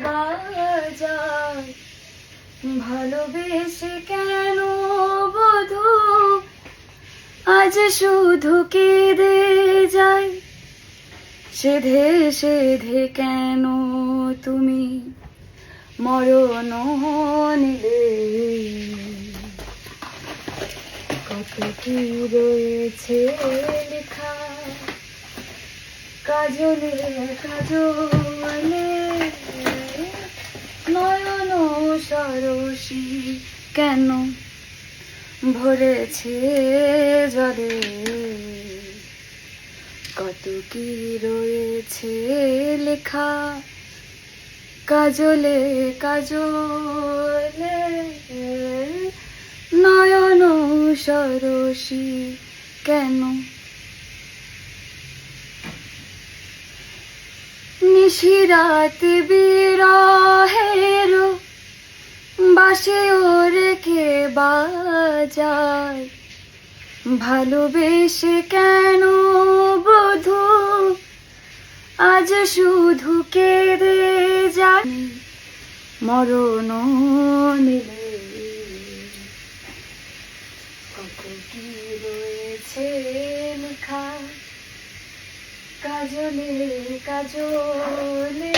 বাজায়, ভালোবেসে কেন বধু আজ শুধু কেঁদে যায়। সেধে সেধে কেন তুমি মরণ নিলে, কত কি রয়েছে লেখা কাজলে কাজলে, নয়ন সরসী কেন ভরেছে জলে, কত কি রয়েছে লেখা কাজলে কাজলে, নয়ন সরসী কেন। নিশিরাত বিরহের বাঁশি ওরে কে বাজায়, ভালোবেসে কেন বধু আজ শুধু কেঁদে যায়। মরণ নিলে, কত কি রয়েছে লেখা কাজলে কাজলে।